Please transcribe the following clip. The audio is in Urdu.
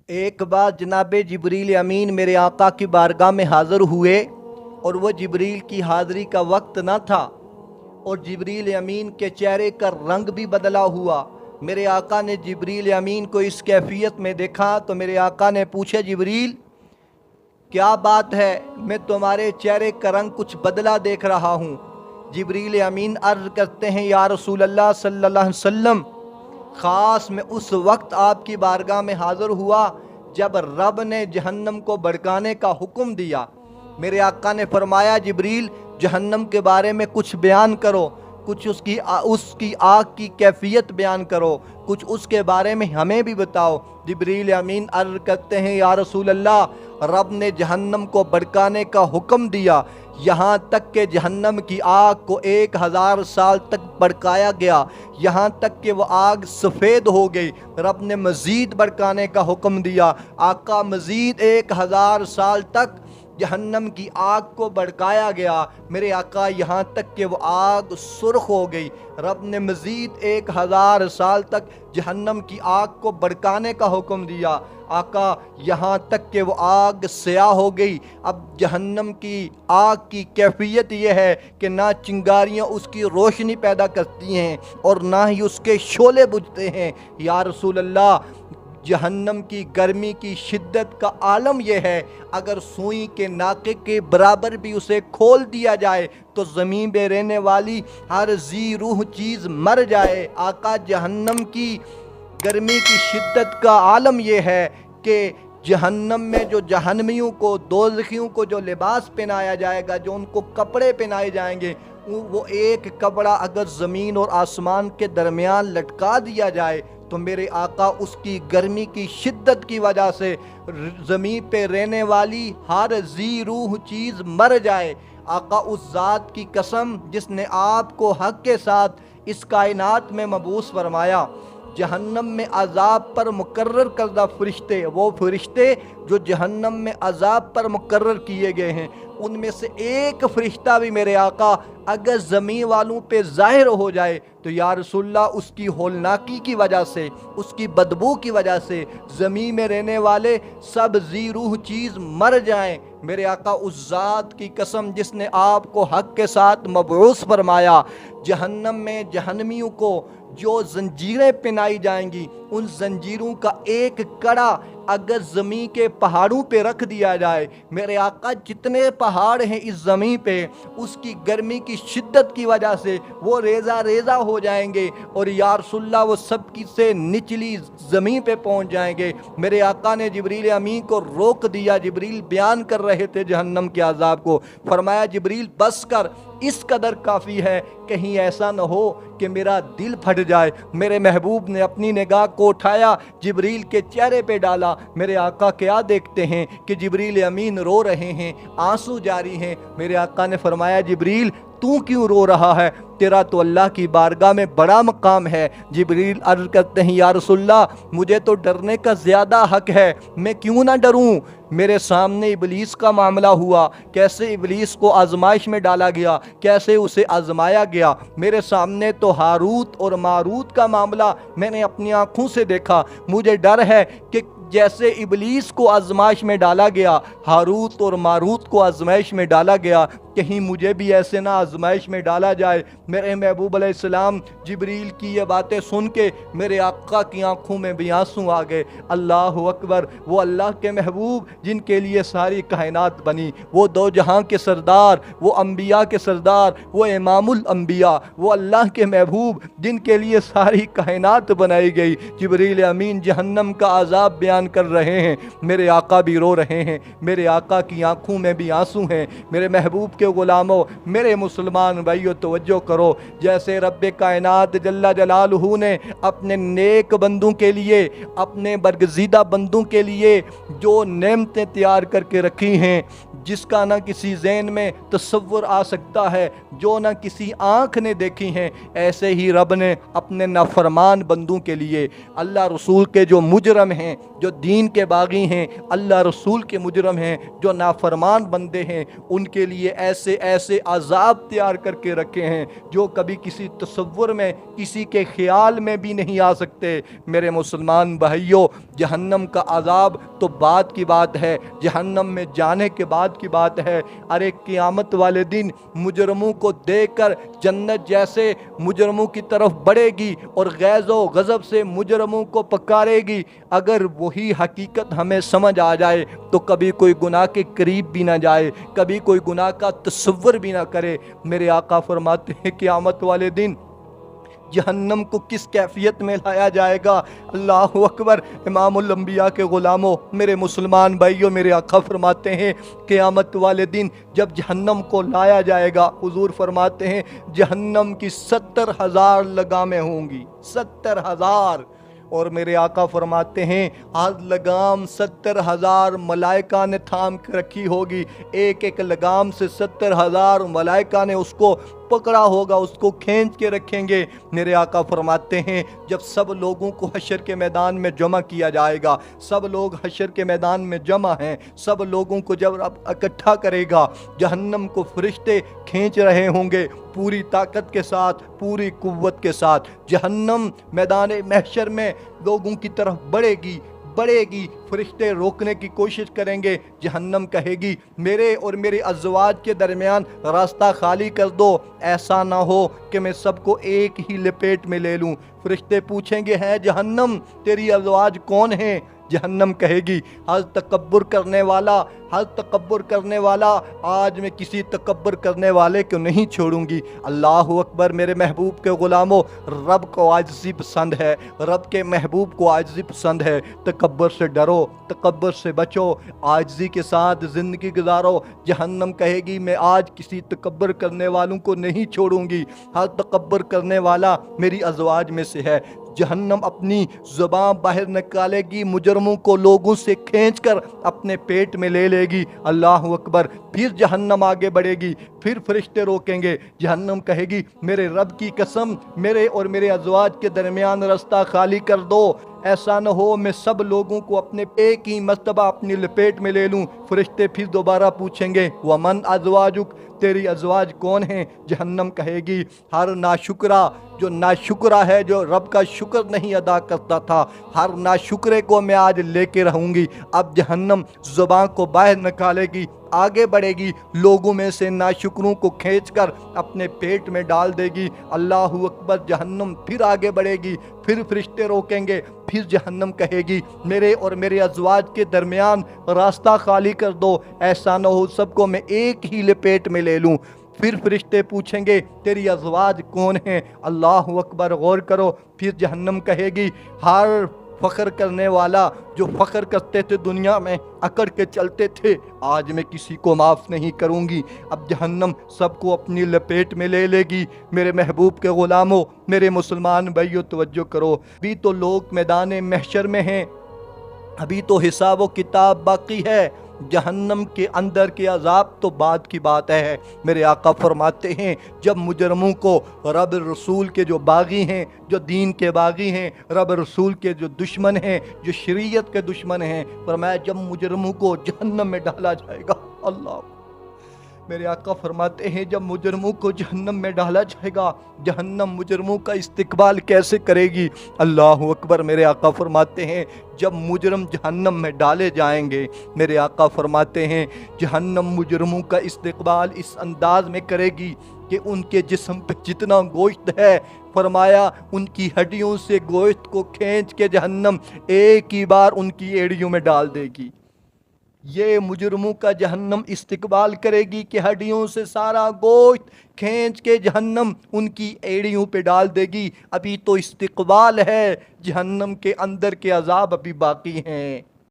ایک بار جناب جبریل امین میرے آقا کی بارگاہ میں حاضر ہوئے اور وہ جبریل کی حاضری کا وقت نہ تھا اور جبریل امین کے چہرے کا رنگ بھی بدلا ہوا۔ میرے آقا نے جبریل امین کو اس کیفیت میں دیکھا تو میرے آقا نے پوچھا، جبریل کیا بات ہے، میں تمہارے چہرے کا رنگ کچھ بدلا دیکھ رہا ہوں۔ جبریل امین عرض کرتے ہیں، یا رسول اللہ صلی اللہ علیہ وسلم، خاص میں اس وقت آپ کی بارگاہ میں حاضر ہوا جب رب نے جہنم کو بھڑکانے کا حکم دیا۔ میرے آقا نے فرمایا، جبریل جہنم کے بارے میں کچھ بیان کرو، کچھ اس کی آگ کی کیفیت بیان کرو، کچھ اس کے بارے میں ہمیں بھی بتاؤ۔ جبریل امین عرض کرتے ہیں، یا رسول اللہ، رب نے جہنم کو بھڑکانے کا حکم دیا، یہاں تک کہ جہنم کی آگ کو 1000 سال تک بھڑکایا گیا، یہاں تک کہ وہ آگ سفید ہو گئی۔ رب نے مزید بھڑکانے کا حکم دیا، آقا مزید 1000 سال تک جہنم کی آگ کو بھڑکایا گیا، میرے آقا یہاں تک کہ وہ آگ سرخ ہو گئی۔ رب نے مزید 1000 سال تک جہنم کی آگ کو بھڑکانے کا حکم دیا، آقا یہاں تک کہ وہ آگ سیاہ ہو گئی۔ اب جہنم کی آگ کی کیفیت یہ ہے کہ نہ چنگاریاں اس کی روشنی پیدا کرتی ہیں اور نہ ہی اس کے شعلے بجھتے ہیں۔ یا رسول اللہ، جہنم کی گرمی کی شدت کا عالم یہ ہے، اگر سوئی کے ناکے کے برابر بھی اسے کھول دیا جائے تو زمین پہ رہنے والی ہر ذی روح چیز مر جائے۔ آقا، جہنم کی گرمی کی شدت کا عالم یہ ہے کہ جہنم میں جو جہنمیوں کو، دوزخیوں کو جو لباس پہنایا جائے گا، جو ان کو کپڑے پہنائے جائیں گے، وہ ایک کپڑا اگر زمین اور آسمان کے درمیان لٹکا دیا جائے تو میرے آقا اس کی گرمی کی شدت کی وجہ سے زمین پہ رہنے والی ہر ذی روح چیز مر جائے۔ آقا، اس ذات کی قسم جس نے آپ کو حق کے ساتھ اس کائنات میں مبعوث فرمایا، جہنم میں عذاب پر مقرر کردہ فرشتے، وہ فرشتے جو جہنم میں عذاب پر مقرر کیے گئے ہیں، ان میں سے ایک فرشتہ بھی میرے آقا اگر زمین والوں پہ ظاہر ہو جائے تو یا رسول اللہ اس کی ہولناکی کی وجہ سے، اس کی بدبو کی وجہ سے زمین میں رہنے والے سب ذی روح چیز مر جائیں۔ میرے آقا، اس ذات کی قسم جس نے آپ کو حق کے ساتھ مبعوث فرمایا، جہنم میں جہنمیوں کو جو زنجیریں پہنائی جائیں گی، ان زنجیروں کا ایک کڑا اگر زمین کے پہاڑوں پہ رکھ دیا جائے، میرے آقا جتنے پہاڑ ہیں اس زمین پہ، اس کی گرمی کی شدت کی وجہ سے وہ ریزہ ریزہ ہو جائیں گے اور یا رسول اللہ وہ سب کی سے نچلی زمین پہ پہنچ جائیں گے۔ میرے آقا نے جبریل امین کو روک دیا، جبریل بیان کر رہے تھے جہنم کے عذاب کو، فرمایا، جبریل بس کر، اس قدر کافی ہے، کہیں ایسا نہ ہو کہ میرا دل پھٹ جائے۔ میرے محبوب نے اپنی نگاہ کو اٹھایا، جبریل کے چہرے پہ ڈالا، میرے آقا کیا دیکھتے ہیں کہ جبریل امین رو رہے ہیں، آنسو جاری ہیں۔ میرے آقا نے فرمایا، جبریل تو کیوں رو رہا ہے؟ تیرا تو اللہ کی بارگاہ میں بڑا مقام ہے۔ جبریل عرض کرتے ہیں، یا رسول اللہ، مجھے تو ڈرنے کا زیادہ حق ہے، میں کیوں نہ ڈروں؟ میرے سامنے ابلیس کا معاملہ ہوا، کیسے ابلیس کو آزمائش میں ڈالا گیا، کیسے اسے آزمایا گیا۔ میرے سامنے تو ہاروت اور ماروت کا معاملہ میں نے اپنی آنکھوں سے دیکھا۔ مجھے ڈر ہے کہ جیسے ابلیس کو آزمائش میں ڈالا گیا، ہاروت اور ماروت کو آزمائش میں ڈالا گیا، کہیں مجھے بھی ایسے نہ آزمائش میں ڈالا جائے۔ میرے محبوب علیہ السلام جبریل کی یہ باتیں سن کے میرے آقا کی آنکھوں میں بھی آنسو آ گئے۔ اللہ اکبر، وہ اللہ کے محبوب جن کے لیے ساری کائنات بنی، وہ دو جہاں کے سردار، وہ انبیاء کے سردار، وہ امام الانبیاء، وہ اللہ کے محبوب جن کے لیے ساری کائنات بنائی گئی، جبریل امین جہنم کا عذاب بیان کر رہے ہیں، میرے آقا بھی رو رہے ہیں، میرے آقا کی آنکھوں میں بھی آنسو ہیں۔ میرے محبوب کے غلاموں، میرے مسلمان بھائیو، توجہ کرو، جیسے رب کائنات جل جلالہ نے اپنے نیک بندوں کے لیے، اپنے برگزیدہ بندوں کے لیے جو نعمتیں تیار کر کے رکھی ہیں، جس کا نہ کسی ذہن میں تصور آ سکتا ہے، جو نہ کسی آنکھ نے دیکھی ہیں، ایسے ہی رب نے اپنے نافرمان بندوں کے لیے، اللہ رسول کے جو مجرم ہیں، جو دین کے باغی ہیں، اللہ رسول کے مجرم ہیں، جو نافرمان بندے ہیں، ان کے لیے ایسے ایسے ایسے عذاب تیار کر کے رکھے ہیں جو کبھی کسی تصور میں، کسی کے خیال میں بھی نہیں آ سکتے۔ میرے مسلمان بھائیوں، جہنم کا عذاب تو بعد کی بات ہے، جہنم میں جانے کے بعد کی بات ہے۔ ارے قیامت والے دن مجرموں کو دیکھ کر جنت جیسے مجرموں کی طرف بڑھے گی اور غیظ و غضب سے مجرموں کو پکارے گی۔ اگر وہی حقیقت ہمیں سمجھ آ جائے تو کبھی کوئی گناہ کے قریب بھی نہ جائے، کبھی کوئی گناہ کا تصور بھی نہ کرے۔ میرے آقا فرماتے ہیں قیامت والے دن جہنم کو کس کیفیت میں لایا جائے گا۔ اللہ اکبر۔ امام الانبیاء کے غلاموں، میرے مسلمان بھائیوں، میرے آقا فرماتے ہیں قیامت والے دن جب جہنم کو لایا جائے گا، حضور فرماتے ہیں جہنم کی 70,000 لگامیں ہوں گی، 70,000۔ اور میرے آقا فرماتے ہیں ہر لگام 70,000 ملائکہ نے تھام کے رکھی ہوگی، ایک ایک لگام سے 70,000 ملائکہ نے اس کو پکڑا ہوگا، اس کو کھینچ کے رکھیں گے۔ میرے آقا فرماتے ہیں جب سب لوگوں کو حشر کے میدان میں جمع کیا جائے گا، سب لوگ حشر کے میدان میں جمع ہیں، سب لوگوں کو جب رب اکٹھا کرے گا، جہنم کو فرشتے کھینچ رہے ہوں گے پوری طاقت کے ساتھ، پوری قوت کے ساتھ۔ جہنم میدان محشر میں لوگوں کی طرف بڑھے گی، فرشتے روکنے کی کوشش کریں گے۔ جہنم کہے گی میرے اور میرے ازواج کے درمیان راستہ خالی کر دو، ایسا نہ ہو کہ میں سب کو ایک ہی لپیٹ میں لے لوں۔ فرشتے پوچھیں گے ہے جہنم تیری ازواج کون ہیں؟ جہنم کہے گی ہر تکبر کرنے والا آج میں کسی تکبر کرنے والے کو نہیں چھوڑوں گی۔ اللہ اکبر۔ میرے محبوب کے غلاموں، رب کو عاجزی پسند ہے، رب کے محبوب کو عاجزی پسند ہے۔ تکبر سے ڈرو، تکبر سے بچو، عاجزی کے ساتھ زندگی گزارو۔ جہنم کہے گی میں آج کسی تکبر کرنے والوں کو نہیں چھوڑوں گی، ہر تکبر کرنے والا میری ازواج میں سے ہے۔ جہنم اپنی زبان باہر نکالے گی، مجرموں کو لوگوں سے کھینچ کر اپنے پیٹ میں لے لے گی۔ اللہ اکبر۔ پھر جہنم آگے بڑھے گی، پھر فرشتے روکیں گے۔ جہنم کہے گی میرے رب کی قسم میرے اور میرے ازواج کے درمیان راستہ خالی کر دو، ایسا نہ ہو میں سب لوگوں کو اپنے ایک ہی مرتبہ اپنی لپیٹ میں لے لوں۔ فرشتے پھر دوبارہ پوچھیں گے ومن ازواجک تیری ازواج کون ہیں؟ جہنم کہے گی ہر ناشکرا، جو ناشکرا ہے، جو رب کا شکر نہیں ادا کرتا تھا، ہر ناشکرے کو میں آج لے کے رہوں گی۔ اب جہنم زبان کو باہر نکالے گی، آگے بڑھے گی، لوگوں میں سے ناشکروں کو کھینچ کر اپنے پیٹ میں ڈال دے گی۔ اللہ اکبر۔ جہنم پھر آگے بڑھے گی، پھر فرشتے روکیں گے، پھر جہنم کہے گی میرے اور میرے ازواج کے درمیان راستہ خالی کر دو، ایسا نہ ہو سب کو میں ایک ہی لپیٹ میں لے لوں۔ پھر فرشتے پوچھیں گے تیری ازواج کون ہیں؟ اللہ اکبر۔ غور کرو۔ پھر جہنم کہے گی ہر فخر کرنے والا، جو فخر کرتے تھے دنیا میں، اکڑ کے چلتے تھے، آج میں کسی کو معاف نہیں کروں گی۔ اب جہنم سب کو اپنی لپیٹ میں لے لے گی۔ میرے محبوب کے غلاموں، میرے مسلمان بھائیوں توجہ کرو، ابھی تو لوگ میدان محشر میں ہیں، ابھی تو حساب و کتاب باقی ہے، جہنم کے اندر کے عذاب تو بعد کی بات ہے۔ میرے آقا فرماتے ہیں جب مجرموں کو رب رسول کے جو باغی ہیں، جو دین کے باغی ہیں، رب رسول کے جو دشمن ہیں، جو شریعت کے دشمن ہیں، فرمایا جب مجرموں کو جہنم میں ڈالا جائے گا، اللہ میرے آقا فرماتے ہیں جب مجرموں کو جہنم میں ڈالا جائے گا، جہنم مجرموں کا استقبال کیسے کرے گی؟ اللہ اکبر۔ میرے آقا فرماتے ہیں جب مجرم جہنم میں ڈالے جائیں گے، میرے آقا فرماتے ہیں جہنم مجرموں کا استقبال اس انداز میں کرے گی کہ ان کے جسم پہ جتنا گوشت ہے، فرمایا ان کی ہڈیوں سے گوشت کو کھینچ کے جہنم ایک ہی بار ان کی ایڑیوں میں ڈال دے گی۔ یہ مجرموں کا جہنم استقبال کرے گی کہ ہڈیوں سے سارا گوشت کھینچ کے جہنم ان کی ایڑیوں پہ ڈال دے گی۔ ابھی تو استقبال ہے، جہنم کے اندر کے عذاب ابھی باقی ہیں۔